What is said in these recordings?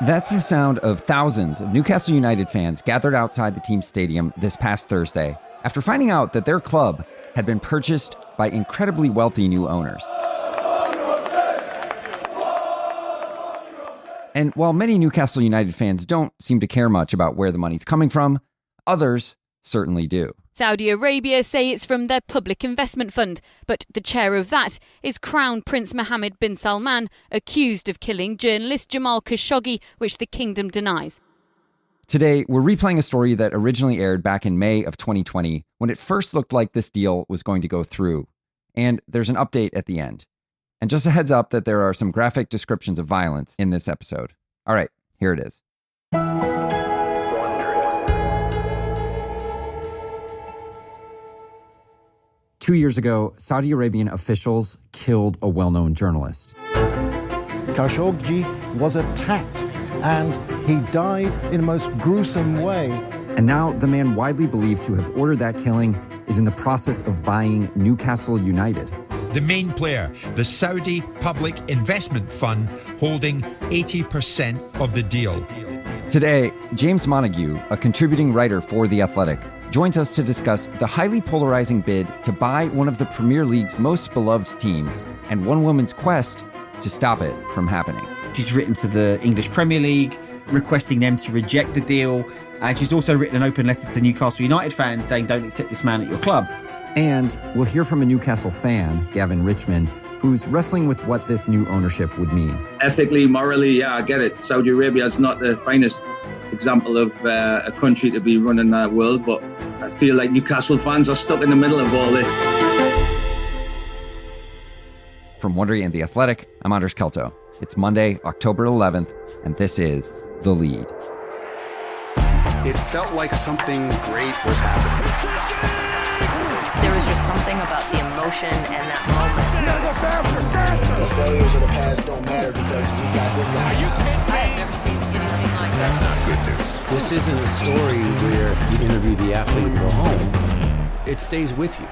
That's the sound of thousands of Newcastle United fans gathered outside the team's stadium this past Thursday after finding out that their club had been purchased by incredibly wealthy new owners. And while many Newcastle United fans don't seem to care much about where the money's coming from, others certainly do. Saudi Arabia say it's from their public investment fund, but the chair of that is Crown Prince Mohammed bin Salman, accused of killing journalist Jamal Khashoggi, which the kingdom denies. Today, we're replaying a story that originally aired back in May of 2020, when it first looked like this deal was going to go through. And there's an update at the end. And just a heads up that there are some graphic descriptions of violence in this episode. All right, here it is. 2 years ago, Saudi Arabian officials killed a well-known journalist. Khashoggi was attacked, and he died in a most gruesome way. And now the man widely believed to have ordered that killing is in the process of buying Newcastle United. The main player, the Saudi Public Investment Fund, holding 80% of the deal. Today, James Montague, a contributing writer for The Athletic, joins us to discuss the highly polarizing bid to buy one of the Premier League's most beloved teams and one woman's quest to stop it from happening. She's written to the English Premier League, requesting them to reject the deal. And she's also written an open letter to Newcastle United fans saying, don't accept this man at your club. And we'll hear from a Newcastle fan, Gavin Richmond, who's wrestling with what this new ownership would mean. Ethically, morally, yeah, I get it. Saudi Arabia is not the finest example of a country to be running that world, but I feel like Newcastle fans are stuck in the middle of all this. From Wondery and The Athletic, I'm Anders Kelto. It's Monday, October 11th, and this is The Lead. It felt like something great was happening. There was just something about the emotion and that moment. The failures of the past don't matter because we've got this guy. I have never seen anything like that. That's not good news. This isn't a story where you interview the athlete and go home. It stays with you.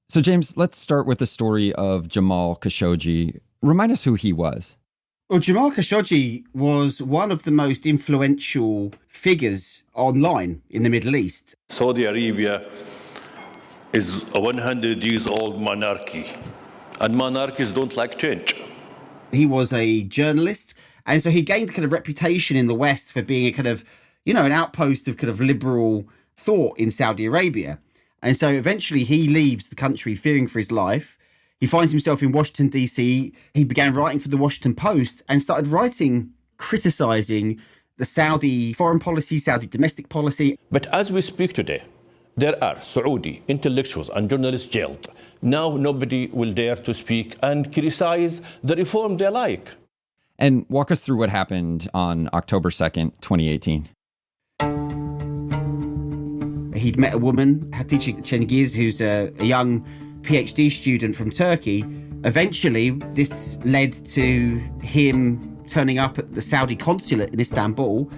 So, James, let's start with the story of Jamal Khashoggi. Remind us who he was. Well, Jamal Khashoggi was one of the most influential figures online in the Middle East. Saudi Arabia is a 100-year-old monarchy, and monarchies don't like change. He was a journalist, and so he gained kind of reputation in the West for being a kind of, an outpost of kind of liberal thought in Saudi Arabia. And so eventually he leaves the country fearing for his life. He finds himself in Washington, D.C. He began writing for the Washington Post and started writing, criticizing the Saudi foreign policy, Saudi domestic policy. But as we speak today, there are Saudi intellectuals and journalists jailed. Now nobody will dare to speak and criticize the reform they like. And walk us through what happened on October 2nd, 2018. He'd met a woman, Hatice Cengiz, who's a young PhD student from Turkey. Eventually, this led to him turning up at the Saudi consulate in Istanbul.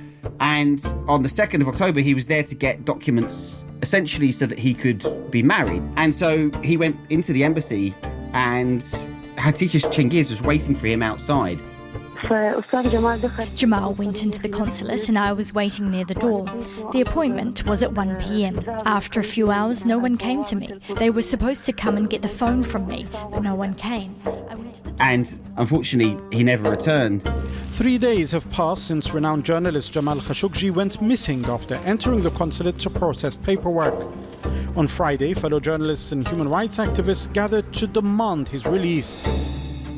And on the 2nd of October, he was there to get documents, essentially so that he could be married. And so he went into the embassy and Hatice Cengiz was waiting for him outside. Jamal went into the consulate and I was waiting near the door. The appointment was at 1 p.m. After a few hours, no one came to me. They were supposed to come and get the phone from me, but no one came. And unfortunately, he never returned. 3 days have passed since renowned journalist Jamal Khashoggi went missing after entering the consulate to process paperwork. On Friday, fellow journalists and human rights activists gathered to demand his release.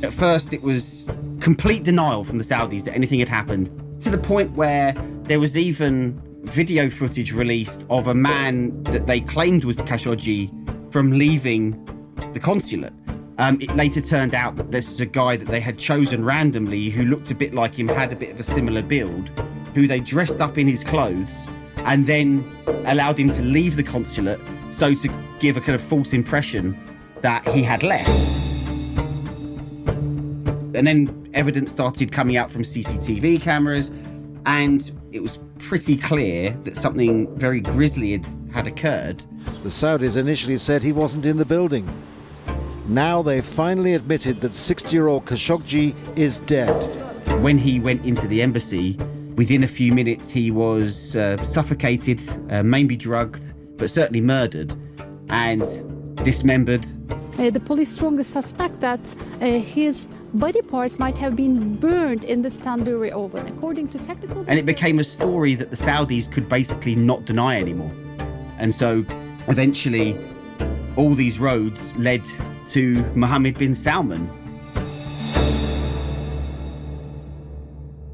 At first, it was complete denial from the Saudis that anything had happened, to the point where there was even video footage released of a man that they claimed was Khashoggi from leaving the consulate. It later turned out that this was a guy that they had chosen randomly who looked a bit like him, had a bit of a similar build, who they dressed up in his clothes and then allowed him to leave the consulate, so to give a kind of false impression that he had left. And then evidence started coming out from CCTV cameras, and it was pretty clear that something very grisly had occurred. The Saudis initially said he wasn't in the building. Now they've finally admitted that 60-year-old Khashoggi is dead. When he went into the embassy, within a few minutes he was suffocated, maybe drugged, but certainly murdered and dismembered. The police strongly suspect that his body parts might have been burned in this tandoori oven, according to technical... And it became a story that the Saudis could basically not deny anymore. And so eventually all these roads led to Mohammed bin Salman.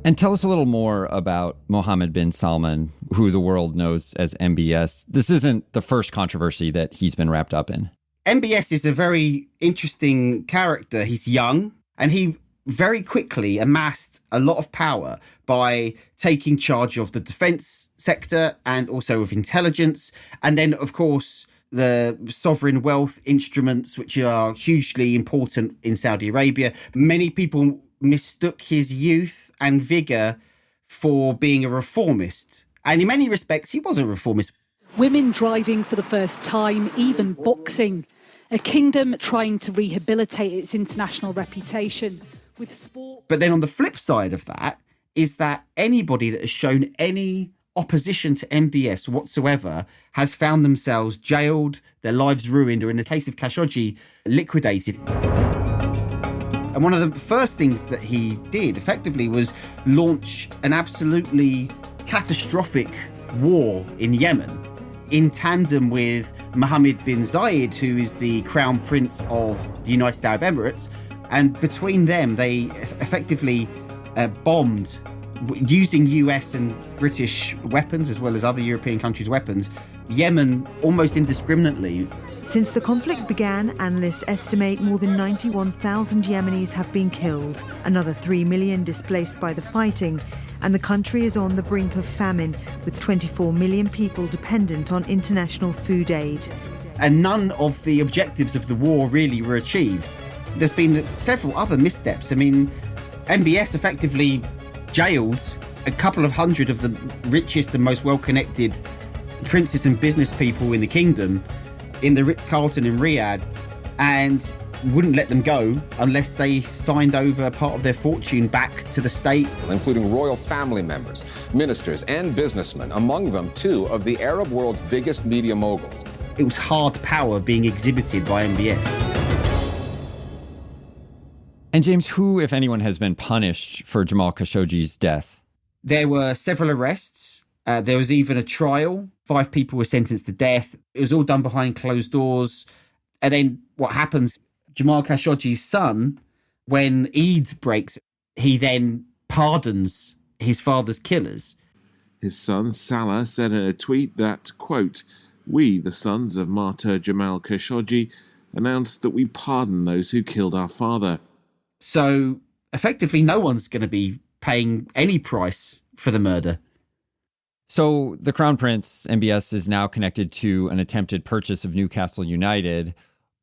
And tell us a little more about Mohammed bin Salman, who the world knows as MBS. This isn't the first controversy that he's been wrapped up in. MBS is a very interesting character. He's young, and he very quickly amassed a lot of power by taking charge of the defense sector and also of intelligence. And then, of course, the sovereign wealth instruments, which are hugely important in Saudi Arabia. Many people mistook his youth and vigor for being a reformist. And in many respects, he was a reformist. Women driving for the first time, even boxing. A kingdom trying to rehabilitate its international reputation with sport. But then on the flip side of that is that anybody that has shown any opposition to MBS whatsoever has found themselves jailed, their lives ruined, or in the case of Khashoggi, liquidated. And one of the first things that he did effectively was launch an absolutely catastrophic war in Yemen in tandem with Mohammed bin Zayed, who is the crown prince of the United Arab Emirates. And between them, they effectively bombed, using US and British weapons, as well as other European countries' weapons, Yemen almost indiscriminately. Since the conflict began, analysts estimate more than 91,000 Yemenis have been killed, another 3 million displaced by the fighting, and the country is on the brink of famine, with 24 million people dependent on international food aid. And none of the objectives of the war really were achieved. There's been several other missteps. I mean, MBS effectively jailed a couple of hundred of the richest and most well-connected princes and business people in the kingdom in the Ritz-Carlton in Riyadh, and wouldn't let them go unless they signed over part of their fortune back to the state. Including royal family members, ministers, and businessmen, among them 2 of the Arab world's biggest media moguls. It was hard power being exhibited by MBS. And James, who, if anyone, has been punished for Jamal Khashoggi's death? There were several arrests. There was even a trial. 5 people were sentenced to death. It was all done behind closed doors. And then what happens, Jamal Khashoggi's son, when Eid breaks, he then pardons his father's killers. His son, Salah, said in a tweet that, quote, "We, the sons of martyr Jamal Khashoggi, announced that we pardon those who killed our father." So effectively, no one's going to be paying any price for the murder. So the Crown Prince, MBS, is now connected to an attempted purchase of Newcastle United.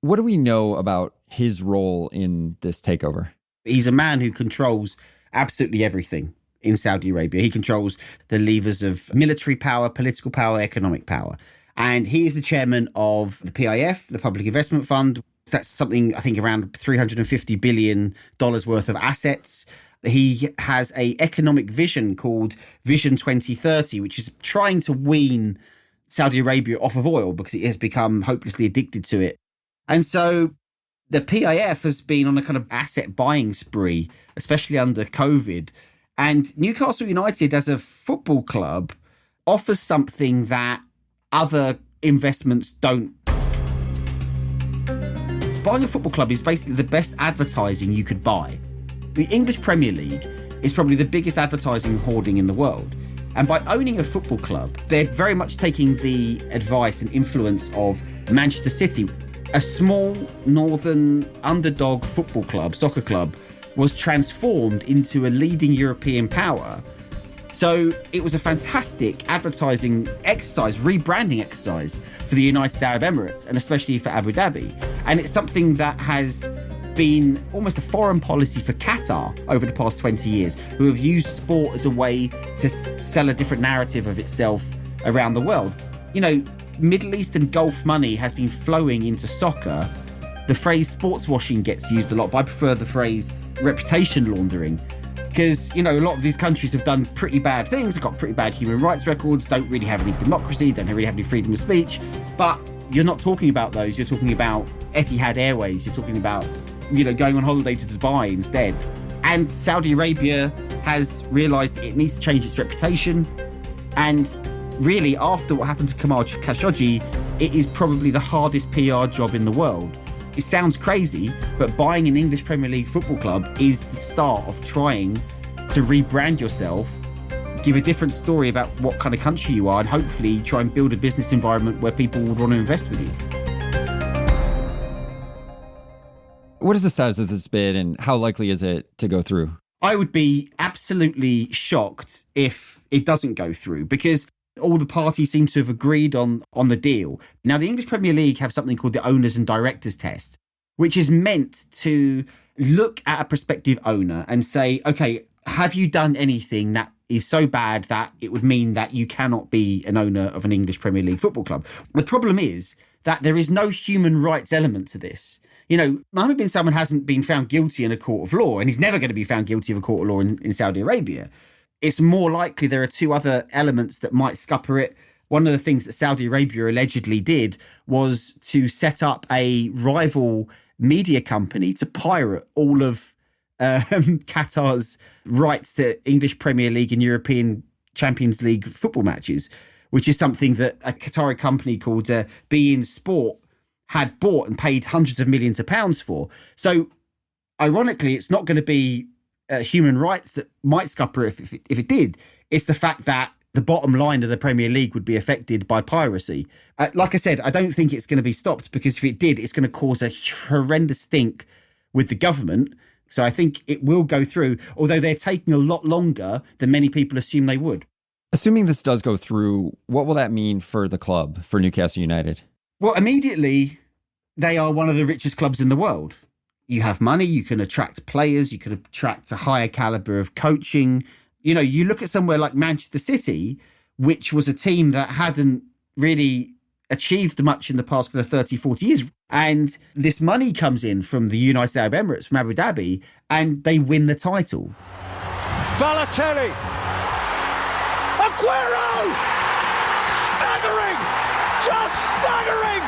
What do we know about his role in this takeover? He's a man who controls absolutely everything in Saudi Arabia. He controls the levers of military power, political power, economic power. And he is the chairman of the PIF, the Public Investment Fund. That's something, I think, around $350 billion worth of assets. He has an economic vision called Vision 2030, which is trying to wean Saudi Arabia off of oil because it has become hopelessly addicted to it. And so the PIF has been on a kind of asset buying spree, especially under COVID. And Newcastle United, as a football club, offers something that other investments don't. Buying a football club is basically the best advertising you could buy. The English Premier League is probably the biggest advertising hoarding in the world. And by owning a football club, they're very much taking the advice and influence of Manchester City. A small northern underdog football club, soccer club, was transformed into a leading European power. So it was a fantastic advertising exercise, rebranding exercise for the United Arab Emirates, and especially for Abu Dhabi. And it's something that has been almost a foreign policy for Qatar over the past 20 years, who have used sport as a way to sell a different narrative of itself around the world. You know, Middle Eastern Gulf money has been flowing into soccer The phrase sports washing gets used a lot, but I prefer the phrase reputation laundering. Because, a lot of these countries have done pretty bad things, have got pretty bad human rights records, don't really have any democracy, don't really have any freedom of speech. But you're not talking about those. You're talking about Etihad Airways. You're talking about, going on holiday to Dubai instead. And Saudi Arabia has realised it needs to change its reputation. And really, after what happened to Jamal Khashoggi, it is probably the hardest PR job in the world. It sounds crazy, but buying an English Premier League football club is the start of trying to rebrand yourself, give a different story about what kind of country you are, and hopefully try and build a business environment where people would want to invest with you. What is the status of this bid and how likely is it to go through? I would be absolutely shocked if it doesn't go through, because all the parties seem to have agreed on the deal. Now, the English Premier League have something called the Owners and Directors Test, which is meant to look at a prospective owner and say, okay, have you done anything that is so bad that it would mean that you cannot be an owner of an English Premier League football club? The problem is that there is no human rights element to this. Mohammed bin Salman hasn't been found guilty in a court of law, and he's never going to be found guilty of a court of law in Saudi Arabia. It's more likely there are two other elements that might scupper it. One of the things that Saudi Arabia allegedly did was to set up a rival media company to pirate all of Qatar's rights to English Premier League and European Champions League football matches, which is something that a Qatari company called beIN Sport had bought and paid hundreds of millions of pounds for. So, ironically, it's not going to be human rights that might scupper if it did. It's the fact that the bottom line of the Premier League would be affected by piracy. Like I said, I don't think it's going to be stopped, because if it did, it's going to cause a horrendous stink with the government. So I think it will go through, although they're taking a lot longer than many people assume they would. Assuming this does go through, what will that mean for the club, for Newcastle United? Well, immediately, they are one of the richest clubs in the world. You have money, you can attract players, you can attract a higher caliber of coaching. You look at somewhere like Manchester City, which was a team that hadn't really achieved much in the past 30, 40 years. And this money comes in from the United Arab Emirates, from Abu Dhabi, and they win the title. Balotelli! Aguero! Staggering! Just staggering!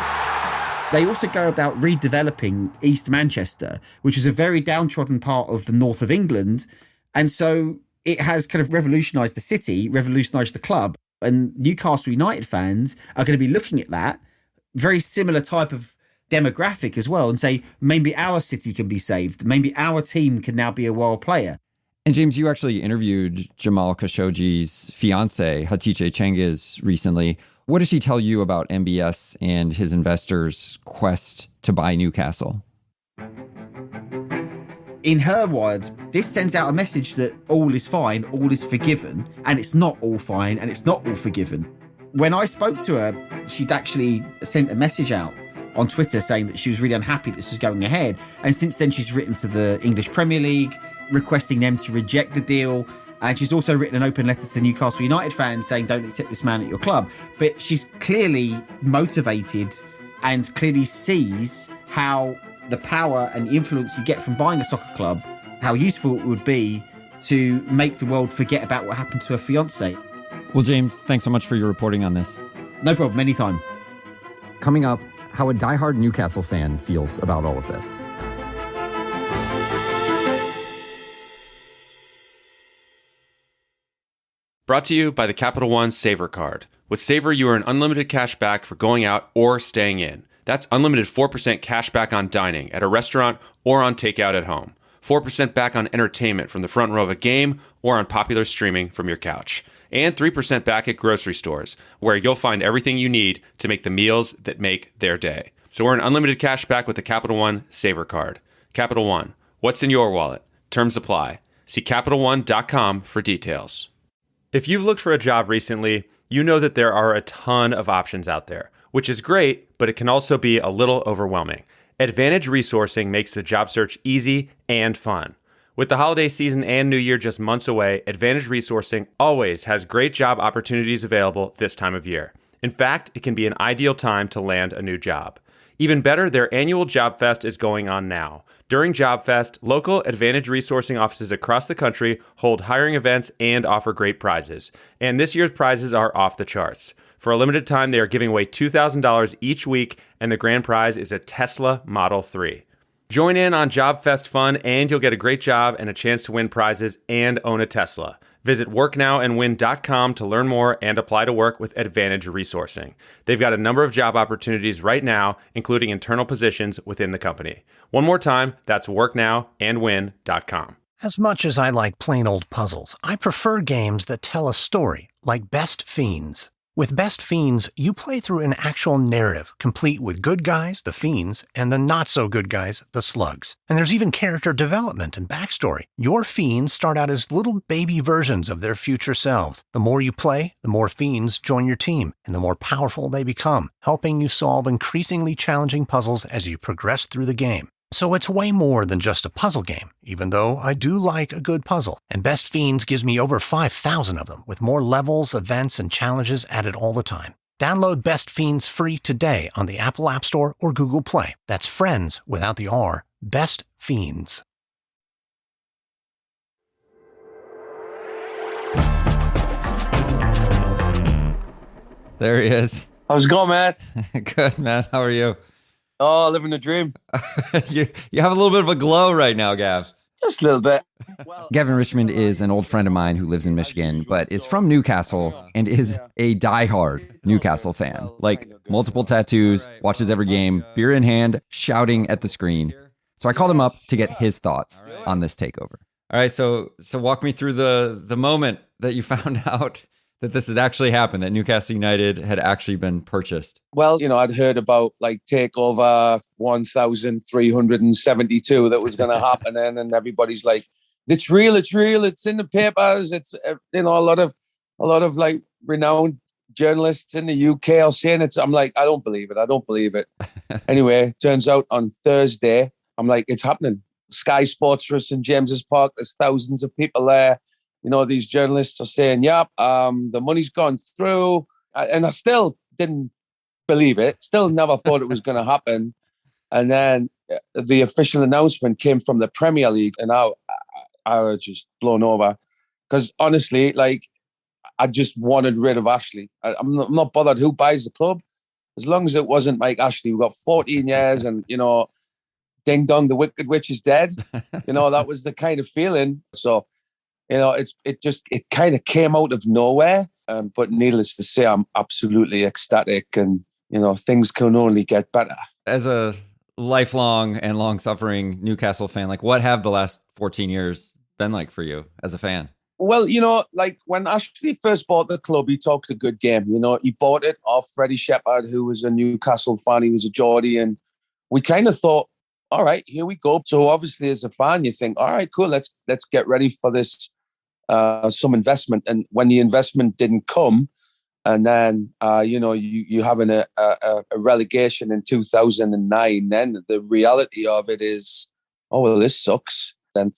They also go about redeveloping East Manchester, which is a very downtrodden part of the north of England. And so it has kind of revolutionised the city, revolutionised the club. And Newcastle United fans are going to be looking at that, very similar type of demographic as well, and say, maybe our city can be saved. Maybe our team can now be a world player. And James, you actually interviewed Jamal Khashoggi's fiance, Hatice Cengiz, recently. What did she tell you about MBS and his investors' quest to buy Newcastle? In her words, this sends out a message that all is fine, all is forgiven, and it's not all fine and it's not all forgiven. When I spoke to her, she'd actually sent a message out on Twitter saying that she was really unhappy that this was going ahead. And since then, she's written to the English Premier League, requesting them to reject the deal. And she's also written an open letter to Newcastle United fans saying, don't accept this man at your club. But she's clearly motivated and clearly sees how the power and influence you get from buying a soccer club, how useful it would be to make the world forget about what happened to her fiance. Well, James, thanks so much for your reporting on this. No problem, anytime. Coming up, how a diehard Newcastle fan feels about all of this. Brought to you by the Capital One Savor Card. With Savor, you earn unlimited cash back for going out or staying in. That's unlimited 4% cash back on dining at a restaurant or on takeout at home. 4% back on entertainment from the front row of a game or on popular streaming from your couch. And 3% back at grocery stores, where you'll find everything you need to make the meals that make their day. So earn unlimited cash back with the Capital One Savor Card. Capital One, what's in your wallet? Terms apply. See CapitalOne.com for details. If you've looked for a job recently, you know that there are a ton of options out there, which is great, but it can also be a little overwhelming. Advantage Resourcing makes the job search easy and fun. With the holiday season and New Year just months away, Advantage Resourcing always has great job opportunities available this time of year. In fact, it can be an ideal time to land a new job. Even better, their annual Job Fest is going on now. During Job Fest, local Advantage Resourcing offices across the country hold hiring events and offer great prizes. And this year's prizes are off the charts. For a limited time, they are giving away $2,000 each week, and the grand prize is a Tesla Model 3. Join in on Job Fest fun, and you'll get a great job and a chance to win prizes and own a Tesla. Visit worknowandwin.com to learn more and apply to work with Advantage Resourcing. They've got a number of job opportunities right now, including internal positions within the company. One more time, that's worknowandwin.com. As much as I like plain old puzzles, I prefer games that tell a story, like Best Fiends. With Best Fiends, you play through an actual narrative, complete with good guys, the fiends, and the not-so-good guys, the slugs. And there's even character development and backstory. Your fiends start out as little baby versions of their future selves. The more you play, the more fiends join your team, and the more powerful they become, helping you solve increasingly challenging puzzles as you progress through the game. So it's way more than just a puzzle game, even though I do like a good puzzle. And Best Fiends gives me over 5,000 of them, with more levels, events, and challenges added all the time. Download Best Fiends free today on the Apple App Store or Google Play. That's friends without the R. Best Fiends. There he is. How's it going, Matt? Good, man. How are you? Oh, living the dream. you have a little bit of a glow right now, Gav. Just a little bit. Gavin Richmond is an old friend of mine who lives in Michigan, but is from Newcastle and is a diehard Newcastle fan. Like multiple tattoos, watches every game, beer in hand, shouting at the screen. So I called him up to get his thoughts on this takeover. All right, so walk me through the moment that you found out that this had actually happened, that Newcastle United had actually been purchased. Well, I'd heard about like takeover 1,372 that was going to happen, and everybody's like, "It's real, it's in the papers." It's a lot of like renowned journalists in the UK are saying it. I'm like, I don't believe it. Anyway, turns out on Thursday, I'm like, it's happening. Sky Sports for St James's Park. There's thousands of people there. These journalists are saying, yep, the money's gone through. And I still didn't believe it. Still never thought it was going to happen. And then the official announcement came from the Premier League. And I was just blown over. Because honestly, like, I just wanted rid of Ashley. I'm not bothered who buys the club. As long as it wasn't Mike Ashley. We've got 14 years and, ding dong, the Wicked Witch is dead. That was the kind of feeling. So, it kind of came out of nowhere. But needless to say, I'm absolutely ecstatic, and things can only get better. As a lifelong and long-suffering Newcastle fan, like, what have the last 14 years been like for you as a fan? Well, like when Ashley first bought the club, he talked a good game. He bought it off Freddie Shepherd, who was a Newcastle fan. He was a Geordie, and we kind of thought, all right, here we go. So obviously, as a fan, you think, all right, cool, let's get ready for this. Some investment, and when the investment didn't come, and then you having a relegation in 2009, then the reality of it is, oh well, this sucks. Then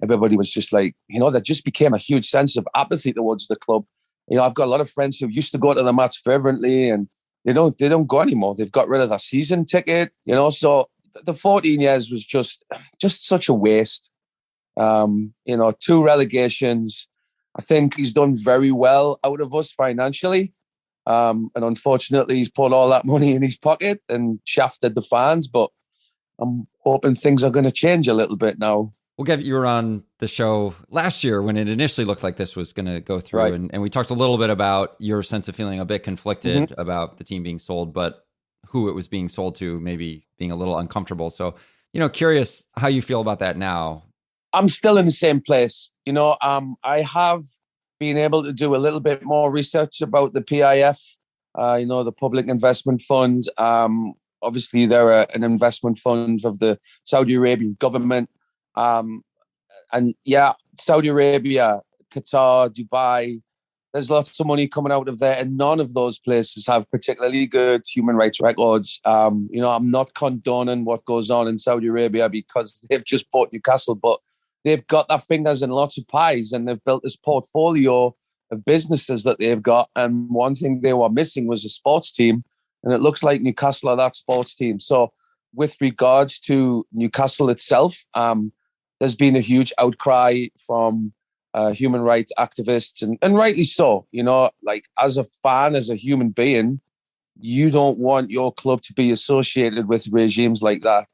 everybody was just like, there just became a huge sense of apathy towards the club. I've got a lot of friends who used to go to the match fervently, and they don't go anymore. They've got rid of their season ticket. So the 14 years was just such a waste. 2 relegations. I think he's done very well out of us financially. And unfortunately, he's put all that money in his pocket and shafted the fans. But I'm hoping things are going to change a little bit now. Well, Gav, you were on the show last year when it initially looked like this was going to go through. Right. And we talked a little bit about your sense of feeling a bit conflicted about the team being sold, but who it was being sold to maybe being a little uncomfortable. So, curious how you feel about that now. I'm still in the same place. I have been able to do a little bit more research about the PIF, the Public Investment Fund. Obviously, they're an investment fund of the Saudi Arabian government. And yeah, Saudi Arabia, Qatar, Dubai, there's lots of money coming out of there. And none of those places have particularly good human rights records. I'm not condoning what goes on in Saudi Arabia because they've just bought Newcastle, but they've got their fingers in lots of pies, and they've built this portfolio of businesses that they've got. And one thing they were missing was a sports team. and it looks like Newcastle are that sports team. So with regards to Newcastle itself, there's been a huge outcry from human rights activists, and rightly so. You know, like as a fan, as a human being, you don't want your club to be associated with regimes like that.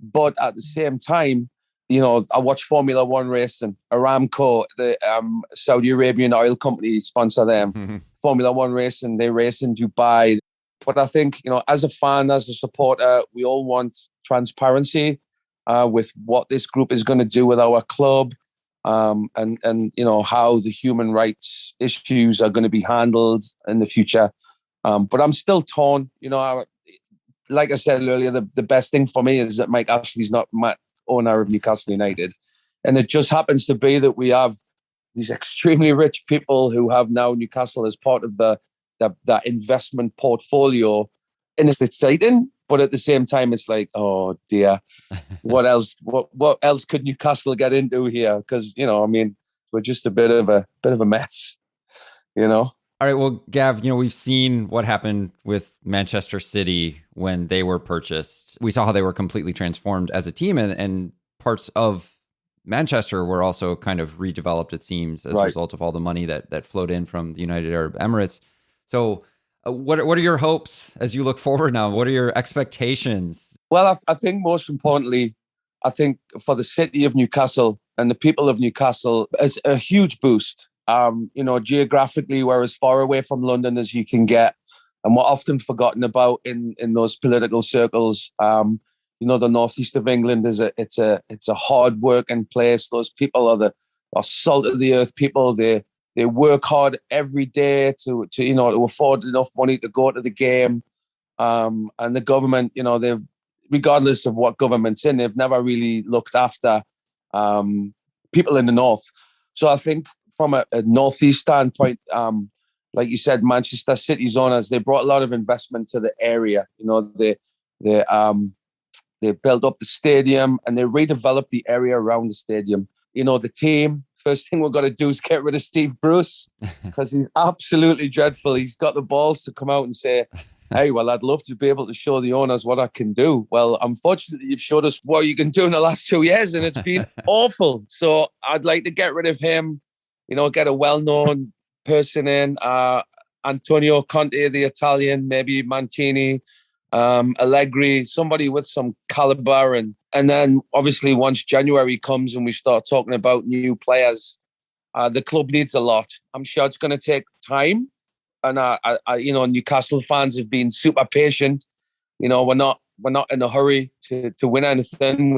But at the same time, you know, I watch Formula One racing. Aramco, the Saudi Arabian oil company, sponsor them. Mm-hmm. Formula One racing, they race in Dubai. But I think, you know, as a fan, as a supporter, we all want transparency with what this group is going to do with our club, and you know, how the human rights issues are going to be handled in the future. But I'm still torn. You know, like I said earlier, the best thing for me is that Mike Ashley's not owner of Newcastle United. And it just happens to be that we have these extremely rich people who have now Newcastle as part of that investment portfolio. And it's exciting, but at the same time, it's like, oh dear, what else? What else could Newcastle get into here? Because, you know, I mean, we're just a bit of a mess, you know. All right, well, Gav, you know, we've seen what happened with Manchester City when they were purchased. We saw how they were completely transformed as a team, and parts of Manchester were also kind of redeveloped, it seems, as a result of all the money that flowed in from the United Arab Emirates. So what are your hopes as you look forward now? What are your expectations? Well, I think most importantly, I think for the city of Newcastle and the people of Newcastle, it's a huge boost. You know, geographically, we're as far away from London as you can get, and we're often forgotten about in those political circles. You know, the northeast of England it's a hard working place. Those people are salt of the earth people. They work hard every day to afford enough money to go to the game. And the government, you know, they've, regardless of what government's in, they've never really looked after people in the north. So I think, from a northeast standpoint, like you said, Manchester City's owners, they brought a lot of investment to the area. You know, they built up the stadium and they redeveloped the area around the stadium. You know, the team, first thing we've got to do is get rid of Steve Bruce, because he's absolutely dreadful. He's got the balls to come out and say, hey, well, I'd love to be able to show the owners what I can do. Well, unfortunately, you've showed us what you can do in the last 2 years, and it's been awful. So I'd like to get rid of him. You know, get a well-known person in, Antonio Conte, the Italian, maybe Mancini, Allegri, somebody with some caliber. And then obviously once January comes and we start talking about new players, the club needs a lot. I'm sure it's going to take time. And, you know, Newcastle fans have been super patient. You know, we're not in a hurry to win anything.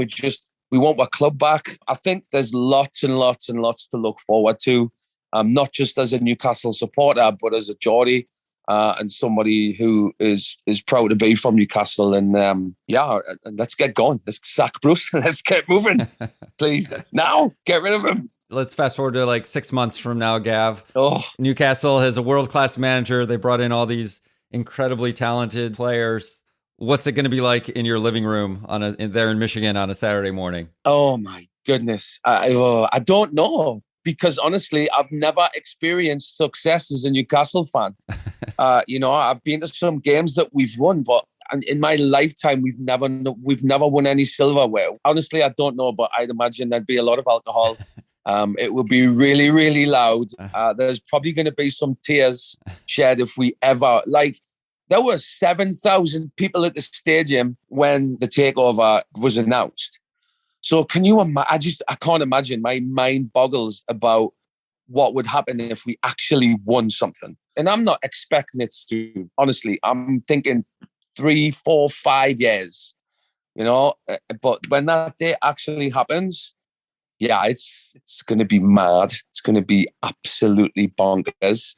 We want our club back. I think there's lots and lots and lots to look forward to, not just as a Newcastle supporter, but as a Geordie and somebody who is proud to be from Newcastle. And let's get going. Let's sack Bruce. Let's get moving, please. Now, get rid of him. Let's fast forward to like 6 months from now, Gav. Oh. Newcastle has a world-class manager. They brought in all these incredibly talented players. What's it going to be like in your living room there in Michigan on a Saturday morning? Oh my goodness. I don't know, because honestly, I've never experienced success as a Newcastle fan. You know, I've been to some games that we've won, but in my lifetime, we've never won any silverware. Honestly, I don't know, but I'd imagine there'd be a lot of alcohol. It would be really, really loud. There's probably going to be some tears shed if we ever, like, there were 7,000 people at the stadium when the takeover was announced. So can you imagine? I can't imagine. My mind boggles about what would happen if we actually won something. And I'm not expecting it to, honestly. I'm thinking 3, 4, 5 years, you know. But when that day actually happens, yeah, it's going to be mad. It's going to be absolutely bonkers.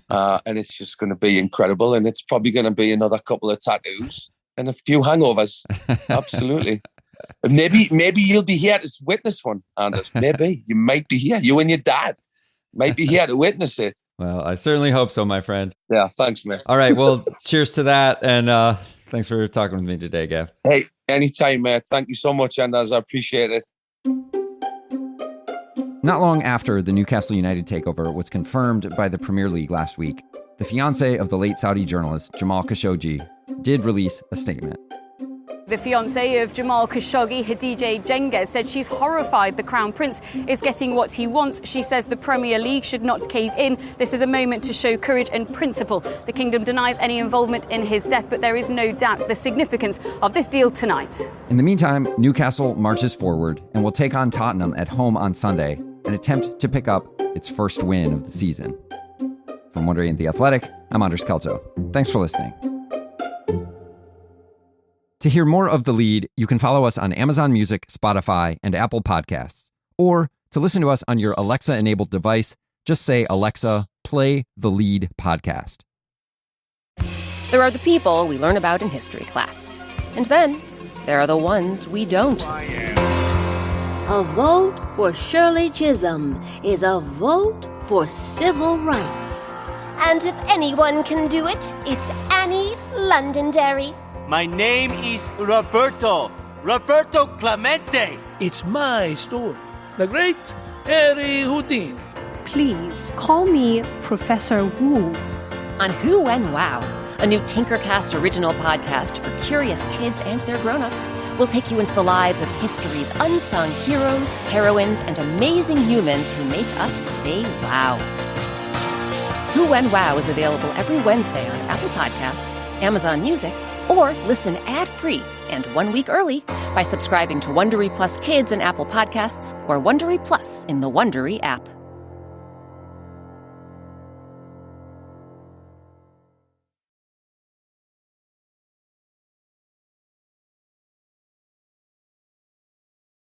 And it's just going to be incredible. And it's probably going to be another couple of tattoos and a few hangovers. Absolutely. Maybe you'll be here to witness one, Anders. Maybe you might be here. You and your dad might be here to witness it. Well, I certainly hope so, my friend. Yeah, thanks, man. All right, well, cheers to that. And thanks for talking with me today, Gav. Hey, anytime, man. Thank you so much, Anders. I appreciate it. Not long after the Newcastle United takeover was confirmed by the Premier League last week, the fiancé of the late Saudi journalist Jamal Khashoggi did release a statement. The fiancée of Jamal Khashoggi, Khadija Cengiz, said she's horrified the Crown Prince is getting what he wants. She says the Premier League should not cave in. This is a moment to show courage and principle. The kingdom denies any involvement in his death, but there is no doubt the significance of this deal tonight. In the meantime, Newcastle marches forward and will take on Tottenham at home on Sunday and attempt to pick up its first win of the season. From Wondery and The Athletic, I'm Anders Kelto. Thanks for listening. To hear more of The Lead, you can follow us on Amazon Music, Spotify, and Apple Podcasts. Or to listen to us on your Alexa-enabled device, just say, Alexa, play The Lead podcast. There are the people we learn about in history class. And then there are the ones we don't. A vote for Shirley Chisholm is a vote for civil rights. And if anyone can do it, it's Annie Londonderry. My name is Roberto Clemente. It's my story. The great Harry Houdini. Please call me Professor Wu. On Who When Wow, a new Tinkercast original podcast for curious kids and their grown-ups, we'll take you into the lives of history's unsung heroes, heroines, and amazing humans who make us say wow. Who When Wow is available every Wednesday on Apple Podcasts, Amazon Music, or listen ad-free and 1 week early by subscribing to Wondery Plus Kids in Apple Podcasts or Wondery Plus in the Wondery app.